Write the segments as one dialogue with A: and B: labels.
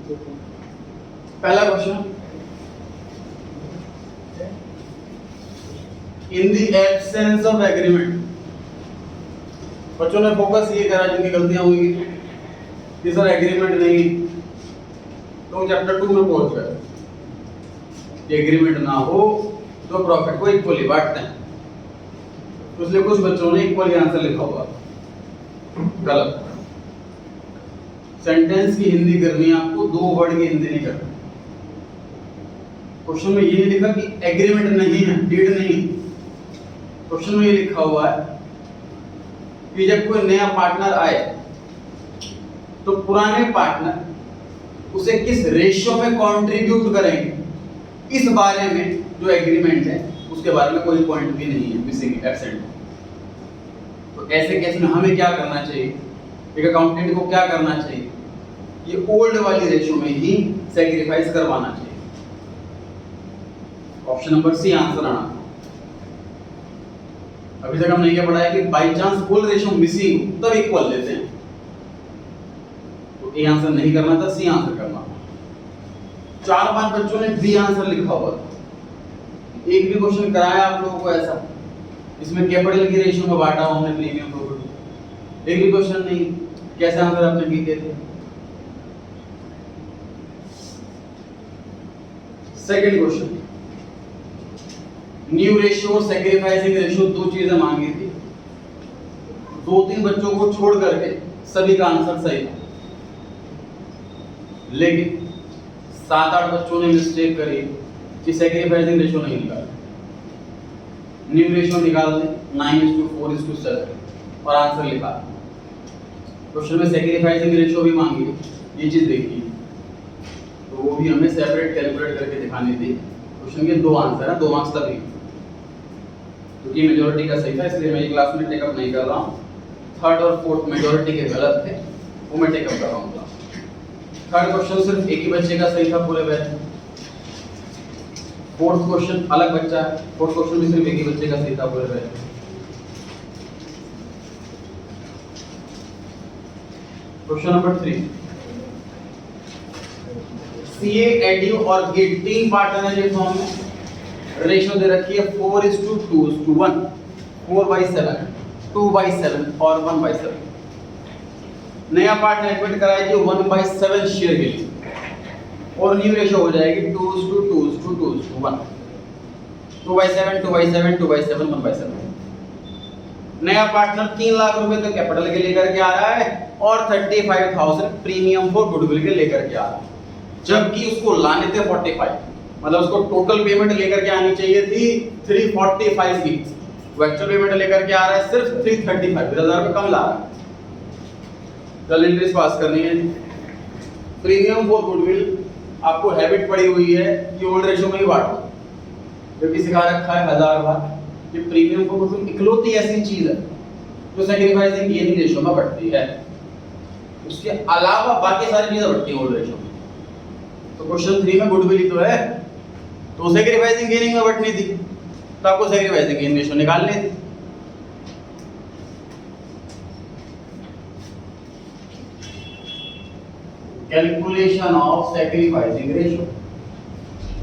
A: पहला question, in the absence of agreement, बच्चों ने फोकस ये करा जिनकी गलतियां हुई कि सर एग्रीमेंट नहीं, तो चैप्टर 2 में पहुंच गए। एग्रीमेंट ना हो तो प्रॉफिट को इक्वली बांटते हैं, तो इसलिए कुछ बच्चों ने इक्वली आंसर लिखा हुआ, गलत। सेंटेंस की हिंदी करनी है आपको, 2 वर्ड की हिंदी नहीं करनी। क्वेश्चन में ये नहीं लिखा कि एग्रीमेंट नहीं है, डीड नहीं। क्वेश्चन में ये लिखा हुआ है कि जब कोई नया पार्टनर आए तो पुराने पार्टनर उसे किस रेशियो में कंट्रीब्यूट करेंगे, इस बारे में जो एग्रीमेंट है उसके बारे में कोई पॉइंट भी नहीं है, मिसिंग, एब्सेंट। तो ऐसे केस में हमें क्या करना चाहिए, एक अकाउंटेंट को क्या करना चाहिए, ये ओल्ड वाली रेशियो में ही सैक्रिफाइस करवाना चाहिए। ऑप्शन नंबर सी आंसर आना। अभी तक हमने ये पढ़ा है कि by chance full ratio missing तब इक्वल लेते हैं, तो ए आंसर नहीं करना था, सी आंसर करना था। 4-5 बच्चों ने बी आंसर लिखा हुआ था। एक भी क्वेश्चन कराया आप लोगों को ऐसा इसमें कैपिटल की रेशियो में बांटा हमने प्रीमियम प्रॉफिट, एक भी क्वेश्चन नहीं। कैसे आंसर आपने बी दिए थे? सेकंड क्वेश्चन, न्यू रेशियो और सैक्रिफाइसिंग रेशियो, 2 चीजें मांगी थी। 2-3 बच्चों को छोड़ करके सभी का आंसर सही था, लेकिन 7-8 बच्चों ने मिस्टेक करी कि सैक्रिफाइसिंग रेशियो नहीं निकाला। न्यू रेशियो निकाल दें 9:4:7 और आंसर लिखा। क्वेश्चन में सैक्रिफाइसिंग रेशियो भी मांगी, ये चीज देखिए, तो वो भी हमें सेपरेट कैलकुलेट करके दिखानी थी। क्वेश्चन के 2 आंसर है, 2 मार्क्स तभी। तो ये मेजॉरिटी का सही था, इसलिए मैं ये क्लास में टेकअप नहीं कर रहा हूँ। थर्ड और फोर्थ मेजॉरिटी के गलत थे, वो मैं टेकअप कर रहा हूँ। थर्ड क्वेश्चन सिर्फ एक ही बच्चे का सही था पूरे बैच में। फोर्थ क्वेश्चन अलग बच्चा है, फोर्थ क्वेश्चन भी सिर्फ एक ही बच्चे का सही था पूरे बैच में। क्वेश्चन नंबर 3, सीए, एडयू और गेट 3 पार्टनर है फॉर्म में। रेशियो दे रखी है 4:2:1, 4/7, 2/7 और 1/7। नया पार्टनर एडमिट कराएगी 1/7 शेयर के लिए, और न्यू रेशियो हो जाएगी 2:2:1, 2/7, 2/7, 2/7, 1/7। नया पार्टनर 3 लाख रुपए तो कैपिटल के लेकर के आ रहा है और 35,000 प्रीमियम फॉर गुडविल के लेकर के आ रहा है, जबकि उसको लाने थे 45, मतलब उसको टोटल पेमेंट लेकर के आनी चाहिए थी 345 की, वो एक्चुअल पेमेंट लेकर के आ रहा है सिर्फ 335, 1000 रुपए कम ला रहा है। चल इंट्रेस्ट पास करनी है। प्रीमियम फॉर गुडविल आपको हैबिट पड़ी हुई है कि ओल्ड रेशियो में ही बांटो, क्योंकि सिखा रखा है 1000 बार कि प्रीमियम फॉर गुडविल इकलौती ऐसी चीज है जो सैक्रिफाइसिंग गेनिंग रेशियो में बढ़ती है, उसके अलावा बाकी सारी चीजें बढ़ती हैं ओल्ड रेशियो में। तो क्वेश्चन 3 में गुडविल ही तो है, तो सैक्रिफाइसिंग गेनिंग में बढ़नी थी, तो आपको सैक्रिफाइसिंग गेनिंग रेशियो निकालनी थी। Calculation of sacrificing ratio,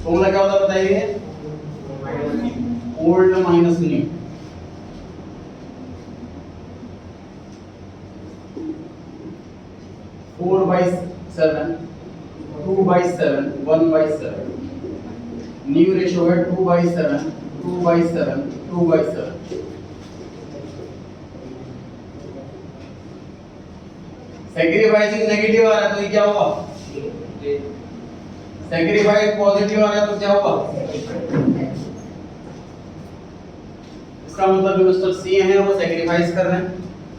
A: formula क्या होता है बताइए? Old minus new. Four by 7, 2/7, 1/7। New ratio है 2/7, 2/7, 2/7। सैक्रिफाइसिंग नेगेटिव आ रहा है तो ये क्या हुआ? सैक्रिफाइस पॉजिटिव आ रहा है तो क्या हुआ? इसका मतलब जो मिस्टर सी है वो सैक्रिफाइस कर रहे हैं,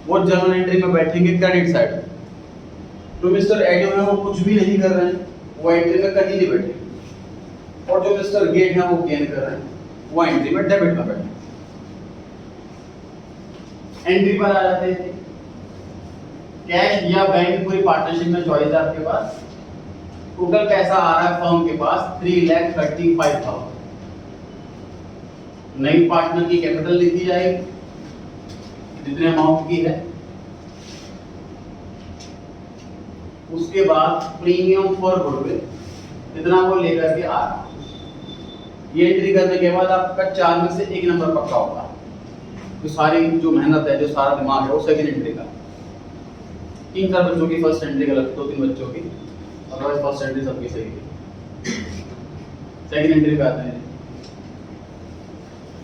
A: वो जर्नल एंट्री में बैठेंगे क्रेडिट साइड। जो मिस्टर एडम है वो कुछ भी नहीं कर रहे हैं, वो एंट्री में कहीं नहीं बैठे, और जो मिस्टर गेट है वो गेन कर रहे हैं, वो एंट्री में डेबिट में बैठे। एंट्री पर आ जाते हैं, कैश या बैंक, पूरी पार्टनरशिप में चॉइस है आपके पास। टोटल पैसा आ रहा है फर्म के पास 3,35,000। नई पार्टनर की कैपिटल लिखी जाएगी जितने अमाउंट की है, उसके बाद प्रीमियम फॉर गुडविल इतना वो लेकर के आ रहा। ये एंट्री करने के बाद आपका 4 में से 1 नंबर पक्का होगा। तो सारी जो मेहनत है, जो सारा दिमाग है, वो सेकंड एंट्री का। 3-4 बच्चों की फर्स्ट एंट्री गलत, 2-3 बच्चों की, अदरवाइज फर्स्ट एंट्री सबकी सही है। सेकंड एंट्री पे आते हैं।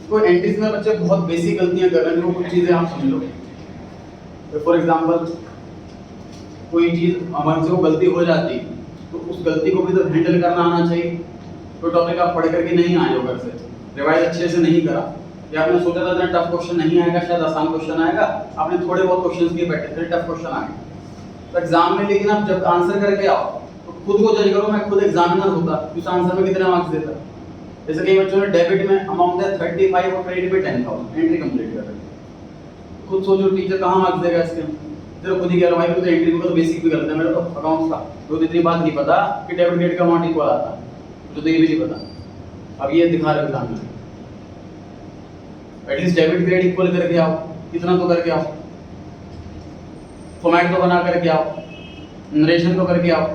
A: तो एंट्रीज में बच्चे बहुत बेसिक गलतियां कर रहे हैं। वो कुछ चीजें आप समझ लो। फॉर एग्जांपल कोई चीज हमारे से वो गलती हो जाती, तो उस गलती को भी तो हैंडल करना आना चाहिए। कोई टॉपिक आप पढ़ करके नहीं आए हो घर से, रिवाइज अच्छे से नहीं करा, या आपने सोचा था इतना टफ क्वेश्चन नहीं आएगा, शायद आसान क्वेश्चन आएगा, आपने थोड़े बहुत क्वेश्चंस किए बैठे थे, टफ क्वेश्चन आ गए। तो एग्जाम में लेकिन आप जब आंसर करके आओ तो खुद को जज करो। मैं खुद एग्जामिनर होता, उस आंसर में कितने मार्क्स देता। जैसे कई बच्चों ने डेबिट में अमाउंट है 35 और क्रेडिट में 10,000, एंट्री कंप्लीट कर रहे। खुद सोचो टीचर कहाँ मार्क्स देगा इसके। चलो खुद ही कह रहा भाई तो एंट्री में तो बेसिक भी गलत है मेरा, तो अकाउंट्स का तो इतनी बात नहीं पता कि डेबिट क्रेडिट का अमाउंट इक्वल आता है, तो ये भी नहीं पता। अब ये दिखा रहे एग्जाम में, एटलीस्ट डेबिट क्रेडिट इक्वल करके आओ, कितना तो करके आओ, फॉर्मेट तो बना करके आओ, नरेशन तो करके आओ।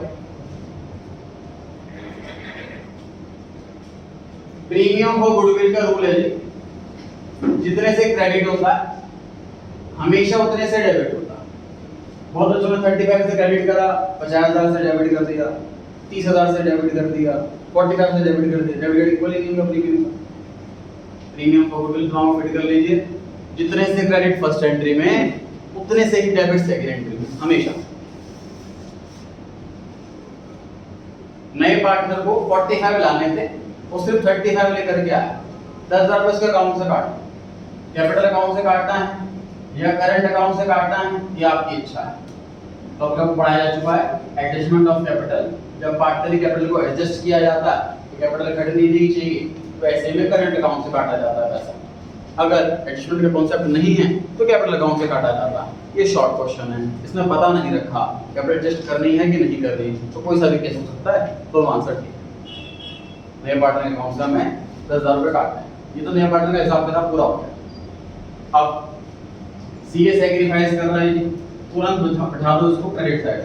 A: प्रीमियम फॉर गुडविल का रूल है जी, जितने से क्रेडिट होता है हमेशा उतने से डेबिट होता है। बहुत बच्चों ने 35 से क्रेडिट करा, 50,000 से डेबिट कर दिया, 30,000 से डेबिट कर दिया, 45 से डेबिट कर दिया। डेबिट इक्वल ही नहीं होगा प्रीमियम का। Premium for goodwill form fit कर लीजिए, जितने से क्रेडिट फर्स्ट एंट्री में उतने से ही डेबिट सेकंड एंट्री में, हमेशा। नए पार्टनर को 45 लाने थे, वो सिर्फ 35 लेकर के आया। 10,000 रुपए उसके अकाउंट से काट, कैपिटल अकाउंट से काटना है या करंट अकाउंट से काटना है, ये आपकी इच्छा है। तो आपको पढ़ाया जा चुका है एडजस्टमेंट ऑफ कैपिटल। जब पार्टनरी कैपिटल को एडजस्ट किया जाता है तो कैपिटल घटनी नहीं चाहिए, तो ऐसे में करंट अकाउंट से काटा जाता है पैसा। अगर एडजस्टमेंट का कॉन्सेप्ट नहीं है तो कैपिटल अकाउंट से काटा जाता है। ये शॉर्ट क्वेश्चन है, इसमें पता नहीं रखा कैपिटल एडजस्ट करनी है कि नहीं करनी, तो कोई सा भी केस हो सकता है, तो आंसर ठीक है। नए पार्टनर के अकाउंट से हमें 10,000 रुपए काटना है। ये तो नया पार्टनर का हिसाब किताब पूरा हो गया। अब सीए सैक्रिफाइस कर रहा है जी, तुरंत बैठा दो इसको क्रेडिट साइड।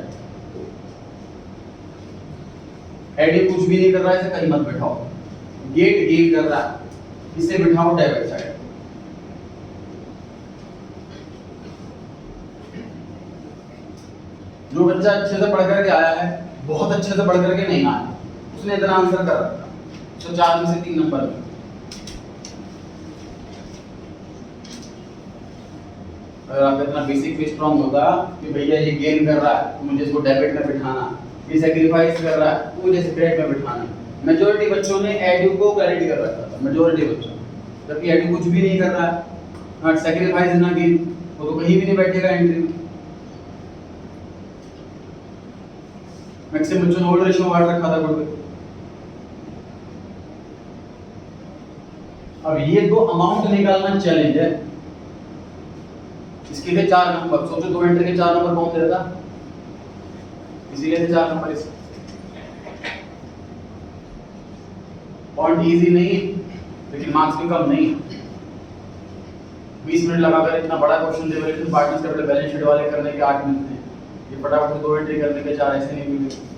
A: एडी कुछ भी नहीं कर रहा है, इसे कहीं मत बैठाओ। गेट गेट कर रहा है, इसे बिठाओ डेबिट साइड। जो बच्चा अच्छे से पढ़ करके आया है, बहुत अच्छे से पढ़ करके नहीं आया, उसने इतना आंसर कर रखा, तो 4 में से 3 नंबर में। अगर आप इतना बेसिक भी स्ट्रॉन्ग होगा कि भैया ये गेन कर रहा है तो मुझे इसको डेबिट में बिठाना, ये सैक्रिफाइस कर रहा है तो मुझे क्रेडिट में बिठाना। मेजॉरिटी बच्चों ने एडू को क्रेडिट कर रखा था, मेजॉरिटी बच्चों, जबकि एडू कुछ भी नहीं कर रहा है, नॉट सैक्रिफाइस ना गेन, वो तो कहीं भी नहीं बैठेगा एंट्री में। मैक्सिमम बच्चों ने ओल्ड रेशियो वार्ड रखा था गुडविल। अब ये दो अमाउंट निकालना चैलेंज है। इसके लिए 4 नंबर, सोचो 2 एंट्री के 4 नंबर कौन देगा, इसीलिए 4 नंबर। इस पॉइंट इजी नहीं है लेकिन मार्क्स भी कम नहीं है। 20 मिनट लगाकर इतना बड़ा क्वेश्चन दे रहे थे, पार्टनर्स कैपिटल बैलेंस शीट वाले करने के 8 मिनट थे, ये फटाफट से 2 एंट्री करने के 4 ऐसे नहीं मिले।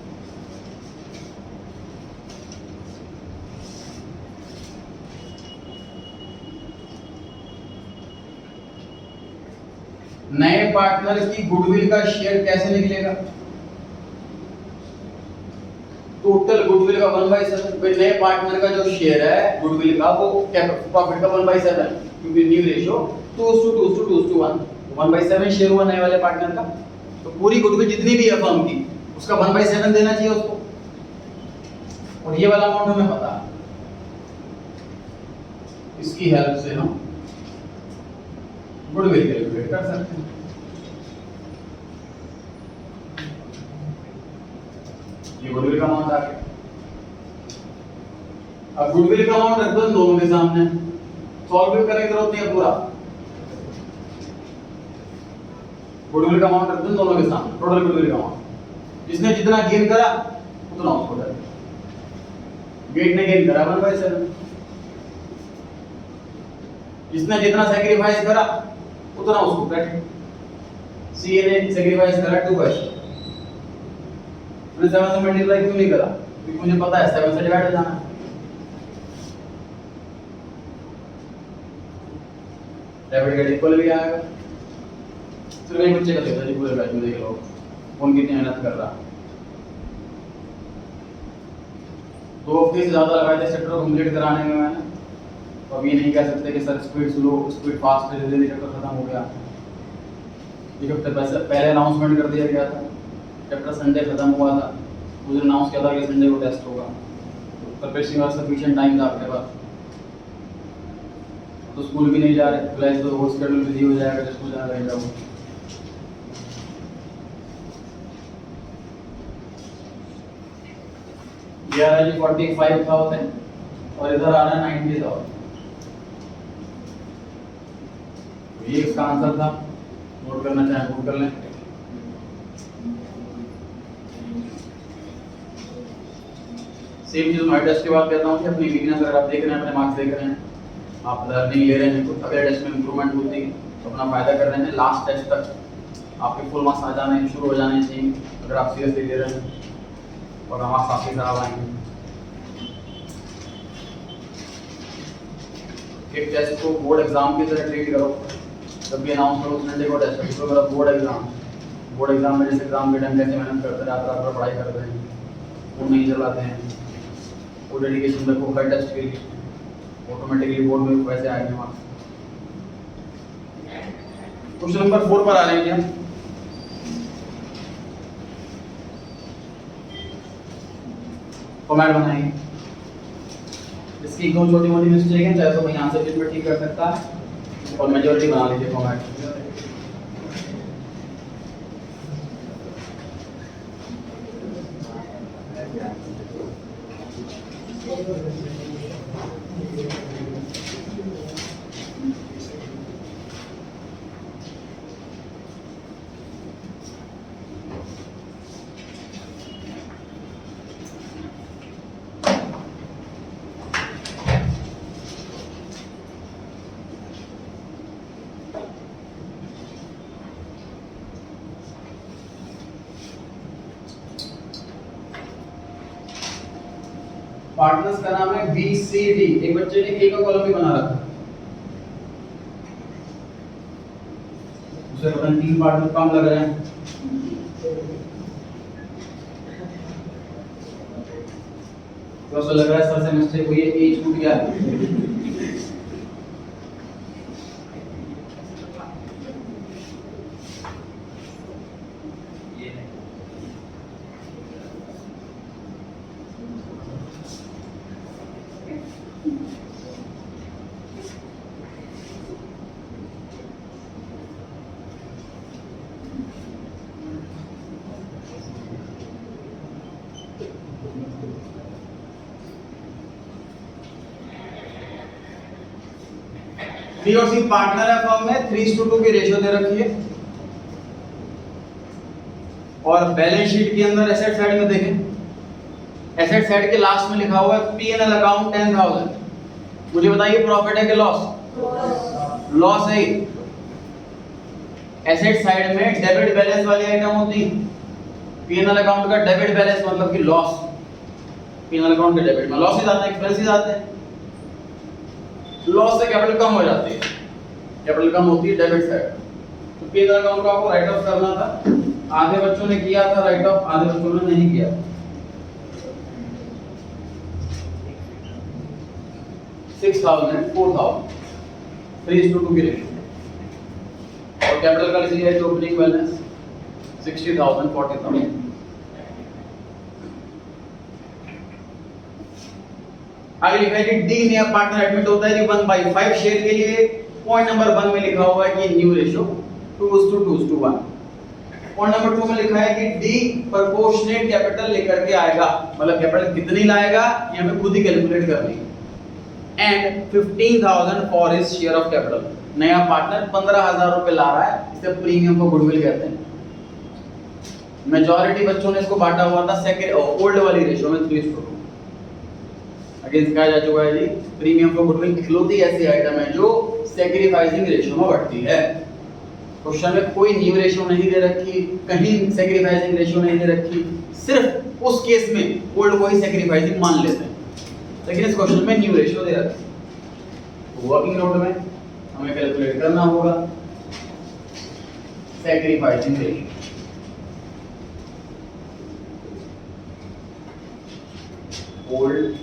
A: नए पार्टनर की गुडविल का शेयर कैसे निकलेगा? टोटल गुडविल का 1/7। नए पार्टनर का जो शेयर है गुडविल का वो प्रॉफिट का 1/7, क्योंकि न्यू रेशियो 2:1, 1/7 शेयर हुआ नए वाले पार्टनर का। तो पूरी गुडविल जितनी भी है फर्म की उसका 1/7 देना चाहिए उसको, और ये वाला अमाउंट हमें पता है। इसकी हेल्प से हम गुडविल कैलकुलेट कर सकते हैं। ये गुडविल का अमाउंट आ गया। अब गुडविल का अमाउंट रख दो दोनों के सामने, सॉल्व भी करने की जरूरत नहीं है पूरा। गुडविल का अमाउंट रख दो दोनों के सामने, टोटल गुडविल का अमाउंट। जिसने जितना गेन करा उतना उसको दे। गेट ने गेन करा 1/7, जिसने जितना सैक्रिफाइस करा उतना उसको क्रेडिट। सीए ने सैक्रिफाइस करा 2/7, मैंने 7 से मल्टीप्लाई क्यों नहीं करा? क्योंकि मुझे पता है 7 से डिवाइड हो जाना है। डेबिट का इक्वल भी आएगा। सिर्फ एक बच्चे का देखा जी, पूरे बैच में देख लो कौन कितनी मेहनत कर रहा है। 2 हफ्ते से ज़्यादा लगाए थे चैप्टर को कंप्लीट कराने में मैंने, तो अब ये नहीं कह सकते कि sir speed slow speed fast है, जल्दी चैप्टर खत्म हो गया। एक हफ्ते पहले अनाउंसमेंट कर दिया गया था, चैप्टर संडे खत्म हुआ था, मुझे अनाउंस किया था कि संडे को टेस्ट होगा, तो प्रिपरेशन का सफिशिएंट टाइम था आपके पास। तो स्कूल भी नहीं जा रहे, क्लास तो वो शेड्यूल बिजी हो जाएगा, स्कूल जाना रहेगा। ये आ रहा है जी 45,000 और इधर आ रहा है 90,000। ये इसका आंसर था, नोट करना चाहे नोट कर लें। सेम चीज मैं टेस्ट के बाद कहता हूँ कि अपनी वीकनेस अगर आप देख रहे हैं, अपने मार्क्स देख रहे हैं, आप लर्निंग ले रहे हैं, तो अगले टेस्ट में इंप्रूवमेंट होती है तो अपना फायदा कर रहे हैं। लास्ट टेस्ट तक आपके फुल मार्क्स आ जाने शुरू हो जाने चाहिए अगर आप सीरियसली ले रहे हैं, और मार्क्स आपके खराब आएंगे। एक टेस्ट को बोर्ड एग्जाम की तरह ट्रीट करो, जब भी अनाउंस करो संडे को टेस्ट है, तो मेरा बोर्ड एग्जाम में जैसे एग्जाम के टाइम कैसे मेहनत करते हैं, रात रात भर पढ़ाई करते हैं, वो नहीं चलाते हैं, वो डेडिकेशन रखो हर टेस्ट के लिए, ऑटोमेटिकली बोर्ड में वैसे आएंगे मार्क्स। क्वेश्चन नंबर 4 पर आ रहे हैं जी हम। फॉर्मेट बनाएंगे, इसकी दो छोटी मोटी मिस्टेक है, चाहे तो वही आंसर शीट में ठीक कर सकता है और मेजॉरिटी बना लीजिए फॉर्मेट। पार्टनर्स का नाम है बी सी डी। एक बच्चे ने ए का कॉलम भी बना रखा, उसे पता नहीं 3 पार्टनर काम लग रहे हैं। तो ऐसा लग रहा है सर से मिस्टेक हुई है, ए छूट गया है। बी और सी पार्टनर है फर्म में, 3:2 की रेशियो दे रखी है, और बैलेंस शीट के अंदर एसेट साइड में देखें, एसेट साइड के लास्ट में लिखा हुआ है P&L अकाउंट 10,000। मुझे बताइए प्रॉफिट है कि लॉस? लॉस है। एसेट साइड में डेबिट बैलेंस वाली आइटम होती है, P&L अकाउंट का डेबिट बैलेंस मतलब कि लॉस, P&L अकाउंट के डेबिट में लॉसेस आते हैं, एक्सपेंसेस आते हैं। लॉस से कैपिटल कम हो जाती है, कैपिटल कम होती है डेबिट साइड। तो P&L अकाउंट को आपको राइट ऑफ करना था, आधे बच्चों ने किया था राइट ऑफ, आधे बच्चों ने नहीं किया। 6,000 4,000 3:2 की रेशियो, और कैपिटल का लिख लिया जो ओपनिंग बैलेंस 60,000 40,000। आगे लिखा है कि डी नया पार्टनर एडमिट होता है जी 1/5 शेयर के लिए। पॉइंट नंबर 1 में लिखा हुआ है कि न्यू रेशियो 2:1। पॉइंट नंबर 2 में लिखा है कि डी प्रोपोर्शनेट कैपिटल लेकर के आएगा, मतलब कैपिटल कितनी लाएगा ये हमें खुद ही कैलकुलेट करनी है। And 15,000 for his share of capital. नया पार्टनर 15,000 रुपए ला रहा है, इसे प्रीमियम को गुडविल कहते हैं। मेजॉरिटी बच्चों ने इसको बांटा हुआ था सेकंड ओल्ड वाली रेशियो में 3:2। अगेन कहा जा चुका है जी प्रीमियम फॉर गुडविल इकलौती ऐसी आइटम है जो सैक्रिफाइसिंग रेशियो में बढ़ती है। क्वेश्चन में कोई न्यू रेशियो नहीं दे रखी, कहीं सैक्रिफाइसिंग रेशियो नहीं दे रखी, सिर्फ उस केस में ओल्ड को ही सैक्रिफाइसिंग मान लेते हैं, लेकिन इस क्वेश्चन में न्यू रेशियो दे रखा है। वर्किंग नोट में हमें कैलकुलेट करना होगा sacrificing ratio. Old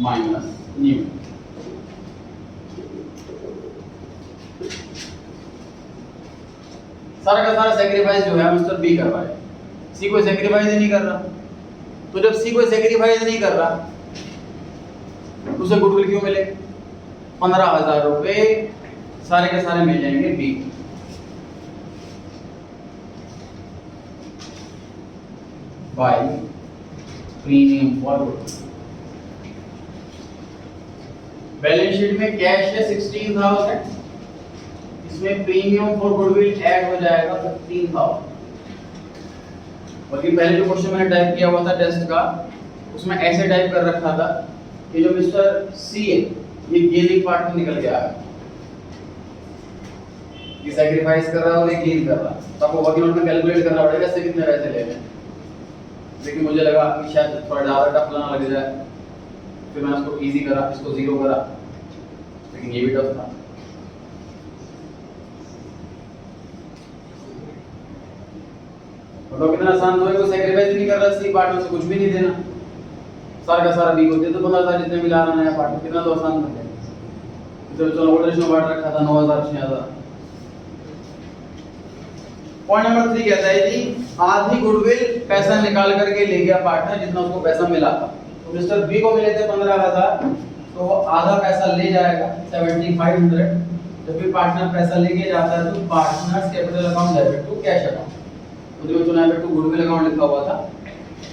A: minus new, सारा का सारा सैक्रिफाइस जो है मिस्टर बी कर रहा है, सी कोई सैक्रिफाइस ही नहीं कर रहा। तो जब सी कोई सैक्रिफाइस नहीं कर रहा तो उसे गुडविल क्यों मिले? 15,000 रुपए सारे के सारे मिल जाएंगे B. By premium for goodwill. Balance sheet में कैश है 16,000, इसमें प्रीमियम फॉर गुडविल ऐड हो जाएगा 15,000। बाकी पहले जो क्वेश्चन मैंने टाइप किया हुआ था टेस्ट का, उसमें ऐसे टाइप कर रखा था कि जो मिस्टर सी है ये गेनिंग पार्ट में निकल गया है, ये सैक्रिफाइस कर रहा है और ये गेन कर रहा है। तो आपको वर्किंग नोट में कैलकुलेट करना पड़ेगा इससे कितने पैसे ले रहे हैं, लेकिन मुझे लगा कि शायद थोड़ा ज़्यादा टफ ना लग जाए, फिर मैंने उसको इजी करा, इसको जीरो करा, लेकिन ये भी टफ था। मतलब कितना आसान तो है, कोई सैक्रिफाइस नहीं कर रहा, सी पार्ट में से कुछ भी नहीं देना, सारा का सारा बी को दे तो 15,000 जितने मिला रहा नया पार्ट में, कितना तो आसान बन गया। तो चलो ओल्ड रेशियो बांट रखा था 9,000 6,000। पॉइंट नंबर 3 कहता है जी आधी गुडविल पैसा निकाल करके ले गया पार्टनर जितना उसको पैसा मिला था। तो मिस्टर बी को मिले थे 15,000, तो वो आधा पैसा ले जाएगा 7,500। जब भी पार्टनर पैसा लेके जाता है तो partners capital account debit to cash account, तो जो चुना है तो गुडविल अकाउंट लिखा हुआ था,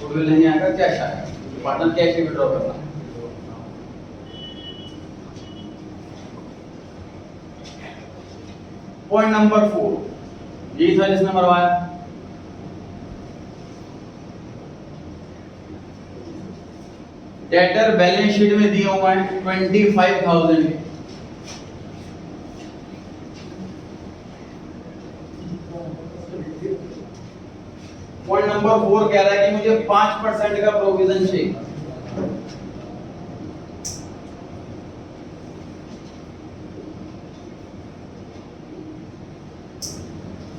A: गुडविल नहीं आएगा कैश आएगा, तो पार्टनर कैश ही विड्रॉ करना। पॉइंट नंबर 4 यही था जिसने मरवाया। डेटर बैलेंस शीट में दिए हुए हैं 25,000 के। पॉइंट नंबर 4 कह रहा है कि मुझे 5% का प्रोविजन चाहिए।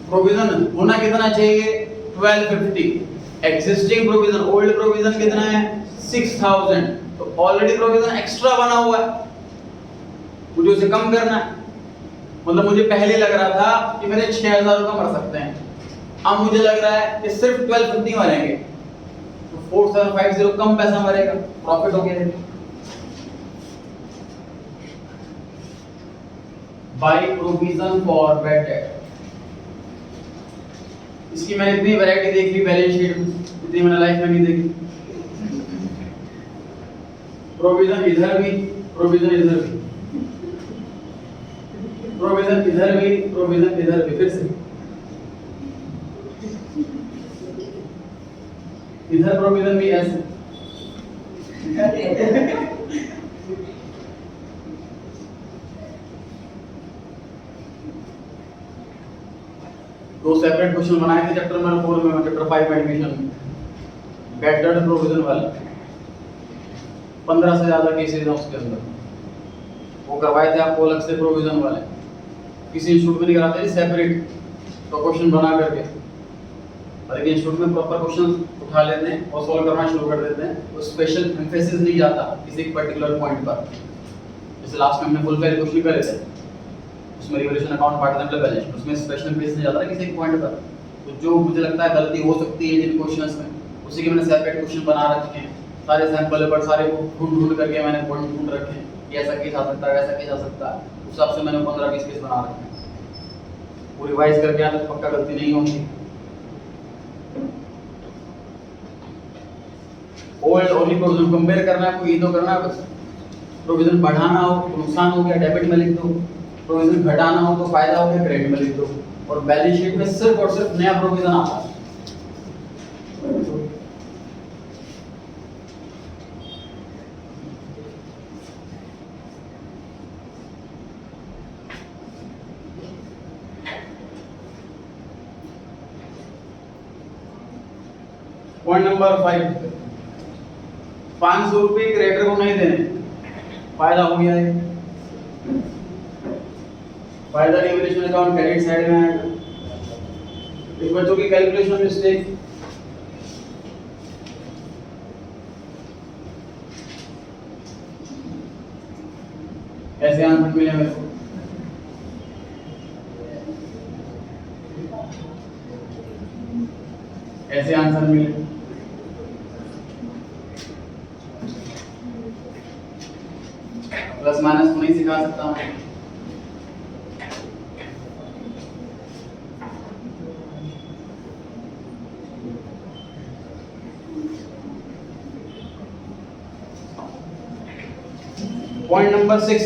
A: प्रोविजन होना कितना चाहिए? 1250। एग्जिस्टिंग प्रोविजन, ओल्ड प्रोविजन कितना है? 6,000। तो ऑलरेडी प्रोविजन एक्स्ट्रा बना हुआ है, मुझे उसे कम करना है। मतलब मुझे पहले लग रहा था कि मेरे 6,000 रुपए मर सकते हैं, अब मुझे लग रहा है कि सिर्फ 1250 मरेंगे, तो 4750 कम पैसा मरेगा, प्रॉफिट हो गया। By provision for bad debt. इसकी मैंने इतनी वैरायटी देख ली बैलेंस शीट में, इतनी मैंने लाइफ में नहीं देखी। प्रोविजन इधर भी, प्रोविजन इधर भी, प्रोविजन इधर भी, प्रोविजन इधर भी, फिर से इधर प्रोविजन भी ऐसे। दो सेपरेट क्वेश्चन बनाए थे चैप्टर नंबर 4 में, चैप्टर 5 एडमिशन में, बैड डेट प्रोविजन वाले 15 से ज्यादा केसेस हैं उसके अंदर, वो करवाए थे आपको अलग से प्रोविजन वाले, किसी इंस्टीट्यूट में नहीं कराते थे सेपरेट तो क्वेश्चन बना करके, लेकिन इंस्टीट्यूट में प्रॉपर क्वेश्चन उठा लेते हैं और सॉल्व करना शुरू कर देते हैं, तो स्पेशल एम्फेसिस नहीं जाता किसी पर्टिकुलर पॉइंट पर। जैसे लास्ट में हमने फुल फैल क्वेश्चन करे थे, उसमें रिवोल्यूशन अकाउंट पार्ट बैलेंस, उसमें स्पेशल एम्फेसिस नहीं जाता किसी एक पॉइंट पर। तो जो मुझे लगता है गलती हो सकती है जिन क्वेश्चंस में, उसी के मैंने सेपरेट क्वेश्चन बना रखे हैं, सारे सैंपल पर सारे ढूंढ ढूंढ करके मैंने पॉइंट ढूंढ रखे हैं कि ऐसा केस आ सकता है, वैसा केस आ सकता है, उस हिसाब से मैंने 15-20 केस बना रखे हैं। वो रिवाइज करके आने तो पक्का गलती नहीं होगी। ओल्ड ओनली प्रोविजन कंपेयर करना है, कोई तो करना है बस। प्रोविजन बढ़ाना हो तो नुकसान हो गया, डेबिट में लिख दो, प्रोविजन घटाना हो तो फायदा हो गया, क्रेडिट में लिख दो। और बैलेंस शीट में सिर्फ और सिर्फ नया प्रोविजन आता है। पॉइंट नंबर 5 ₹500 क्रेडिटर को नहीं देने, फायदा हो गया है, फायदा रिवैल्यूएशन अकाउंट क्रेडिट साइड में आएगा। इस बच्चों की कैलकुलेशन मिस्टेक, ऐसे आंसर मिले मेरे को। ऐसे आंसर मिले, प्लस माइनस को नहीं सिखा सकता हूं। पॉइंट नंबर 6,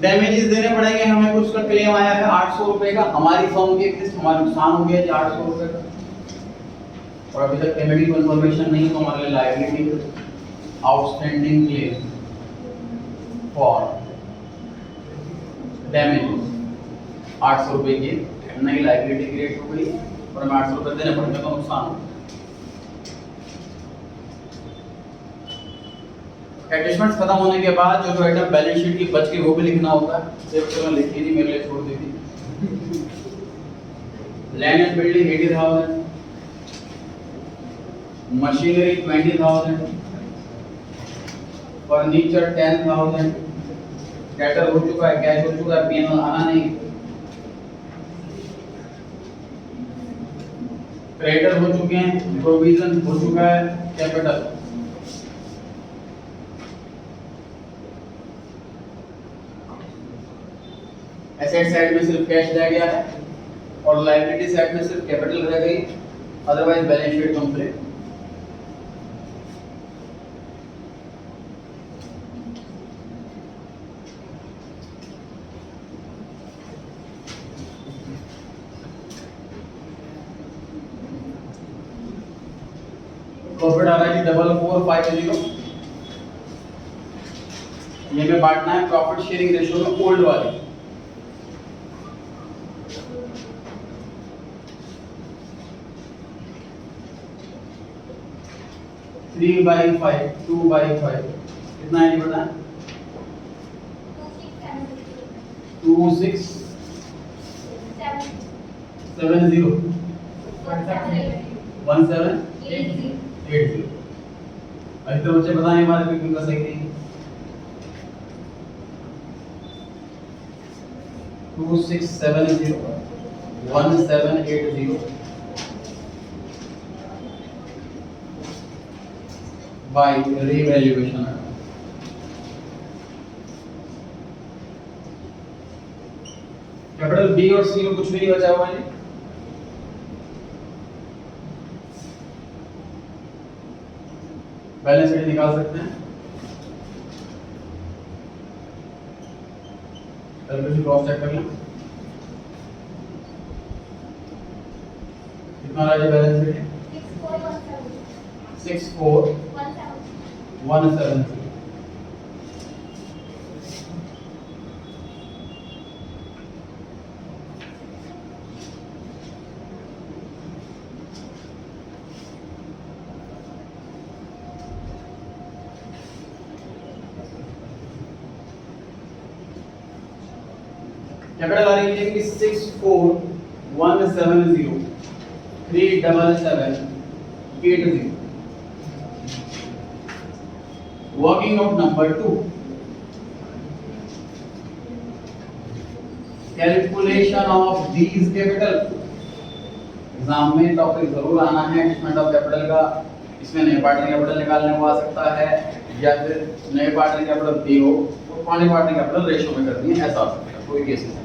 A: डैमेजेस देने पड़ेंगे हमें। कुछ का क्लेम आया है ₹800 का, हमारी फर्म की किस्त, हमारा नुकसान हो गया जी ₹800 का, और अभी तक पेमेंट की कंफर्मेशन नहीं, तो हमारे लिए liability outstanding claim for damage ₹800 की नई लायबिलिटी क्रिएट हो गई और हमें ₹800 देने पड़ेंगे, तो नुकसान हो। एडजस्टमेंट्स खत्म होने के बाद जो आइटम बैलेंस शीट की बच के वो भी लिखना होता है, सिर्फ तो मैं लिखी नहीं, मेरे लिए छोड़ दी थी। Land and building 80,000, machinery 20,000, furniture 10,000, debtor हो चुका है, कैश हो चुका है, पीएनएल आना नहीं, क्रेडिटर हो चुके हैं, प्रोविजन हो चुका है, कैपिटल एसेट साइड में सिर्फ कैश रह गया है और लायबिलिटी साइड में सिर्फ कैपिटल रह गई, otherwise balance sheet complete. Profit आ रहा है 4450, ये में बांटना है प्रॉफिट शेयरिंग रेशियो में ओल्ड वाली। थ्री बाई 5, 2/5 कितना है पता है? 2670 1780। अभी तो बच्चे पता नहीं हमारे पे क्यों कर सकते हैं। 2670 1780 बाय रीवैल्यूएशन। कैपिटल बी और सी में कुछ भी नहीं बचा हुआ है। बैलेंस शीट निकाल सकते हैं, कैलकुलेशन क्रॉस चेक कर लें कितना आ रहा है बैलेंस शीट 64170। कैपिटल आ रही है कि 64170 37780। Working note number 2, calculation of these capital. Exam में टॉपिक जरूर आना है एडजस्टमेंट ऑफ कैपिटल का। इसमें नए पार्टनर कैपिटल निकालने को आ सकता है, या फिर नए पार्टनर कैपिटल दी हो तो पुराने पार्टनर कैपिटल रेशियो में करनी है, ऐसा हो सकता है कोई केस नहीं।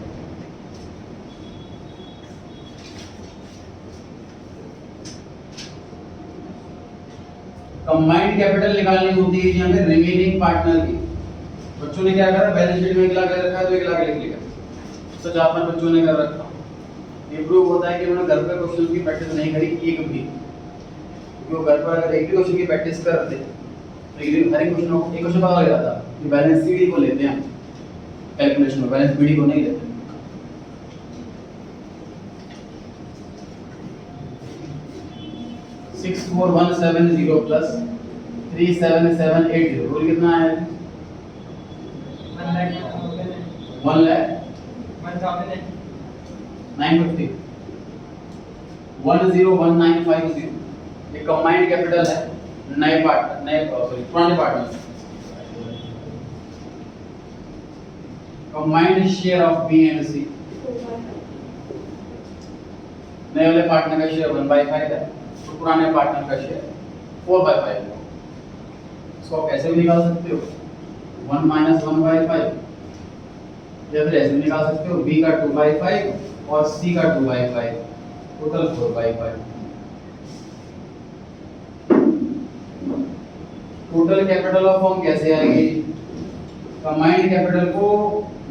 A: कंबाइंड कैपिटल निकालनी होती है हमें रिमेनिंग पार्टनर की। बच्चों ने क्या करा, बैलेंस शीट में 1 लाख रखा है तो 1 लाख लिख लिया, सजापन बच्चों ने कर रखा। ये प्रूव होता है कि उन्होंने घर पर क्वेश्चन की प्रैक्टिस नहीं करी एक भी, क्योंकि वो घर पर अगर एक भी क्वेश्चन की प्रैक्टिस करते तो ये हर एक क्वेश्चन को एक क्वेश्चन पता लग जाता कि बैलेंस सीडी को लेते हैं कैलकुलेशन में, बैलेंस बीडी को नहीं लेते। 64170 प्लस 37780 टोटल कितना आया? 1,09,50 101950 ये कंबाइंड कैपिटल है नए पुराने partner combined share of B and C नए वाले पार्टनर का शेयर 1/5 है तो पुराने पार्टनर का शेयर 4/5 है। इसको आप कैसे भी निकाल सकते हो 1 - 1/5 या फिर ऐसे भी निकाल सकते हो b का 2/5 और c का 2/5 total 4/5। Total capital of firm कैसे आएगी? कंबाइंड कैपिटल को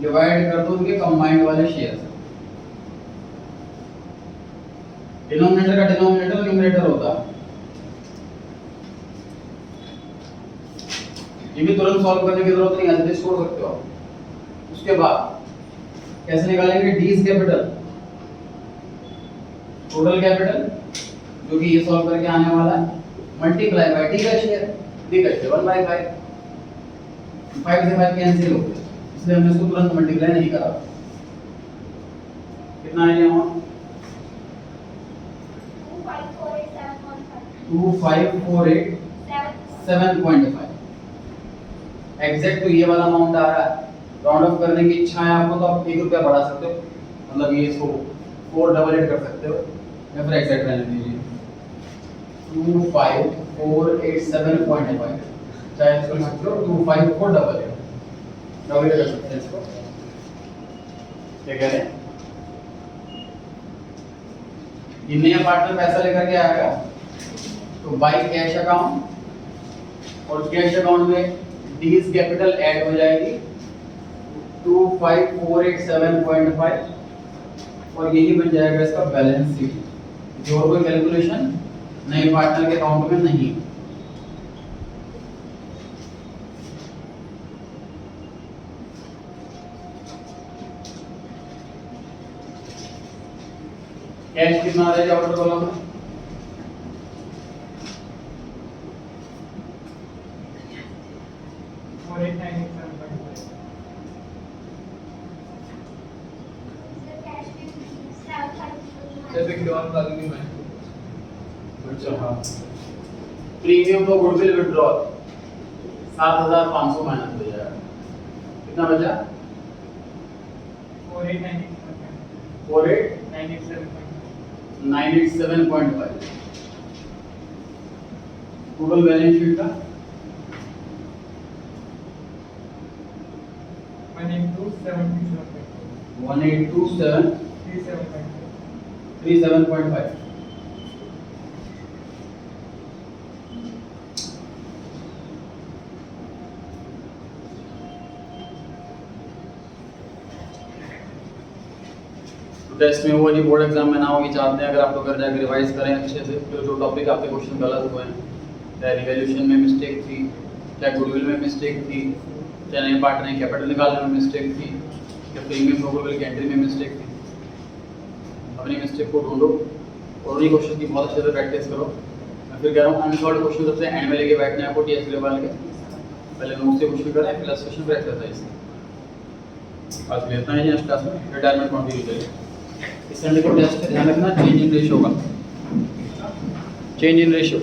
A: डिवाइड कर दो उनके कंबाइंड वाले शेयर से। डिनोमिनेटर का डिनोमिनेटर न्यूमरेटर होता है। ये भी तुरंत सॉल्व करने की जरूरत नहीं है, ऐसे छोड़ सकते हो। उसके बाद कैसे निकालेंगे डीज कैपिटल टोटल कैपिटल जो कि ये सॉल्व करके आने वाला है मल्टीप्लाई बाय डी का शेयर डी का शेयर 1/5 5 से 5 कैंसिल हो गया इसलिए हमने इसको तुरंत मल्टीप्लाई नहीं करा। कितना है यहाँ 2548.7.5 एग्जैक्ट तो ये वाला अमाउंट आ रहा है। राउंड ऑफ करने की इच्छा है आपको तो आप 1 रुपया बढ़ा सकते हो, मतलब ये इसको 488 कर सकते हो या फिर एग्जैक्ट रहने दीजिए 25487.5 चाहे इसको लिख सकते हो 25488 डबल कर सकते हैं इसको। क्या कह रहे हैं ये नया पार्टनर पैसा लेकर के आएगा तो बाई कैश अकाउंट और कैश अकाउंट में डीज कैपिटल ऐड हो जाएगी 25487.5 और यही बन जाएगा इसका बैलेंस शीट। जो और कोई कैलकुलेशन नए पार्टनर के अकाउंट में नहीं। कैश कितना आ जाएगा आउटर कॉलम में 4897.5 अच्छा हाँ प्रीमियम तो गुडविल विड्रॉल 7500 माइनस हो जाएगा। कितना बचा 48,987.5 टोटल बैलेंस शीट का 182,737.5 टेस्ट में वो जी बोर्ड एग्जाम में ना हो ये चाहते हैं। अगर आप लोग घर जाकर रिवाइज करें अच्छे से जो टॉपिक आपके क्वेश्चन गलत हुए हैं, चाहे रिवैल्यूएशन में मिस्टेक थी, चाहे गुडविल में मिस्टेक थी, चाहे नए पार्टनर ने कैपिटल निकालने में मिस्टेक थी, या प्रीमियम प्रोबेबल की एंट्री में मिस्टेक थी, अपनी मिस्टेक को ढूंढो और उन्हीं क्वेश्चन की बहुत अच्छे से प्रैक्टिस करो। मैं फिर कह रहा हूँ अनसॉल्व क्वेश्चन सबसे एंड में लेके बैठने आपको टीएस लेवल के पहले नोट से क्वेश्चन करें फिर सेशन पर एक्सरसाइज। आज के लिए इतना ही नेक्स्ट क्लास में रिटायरमेंट कंटिन्यू करिए। इस संडे को टेस्ट पे ध्यान रखना चेंज इन रेशियो का, चेंज इन रेशियो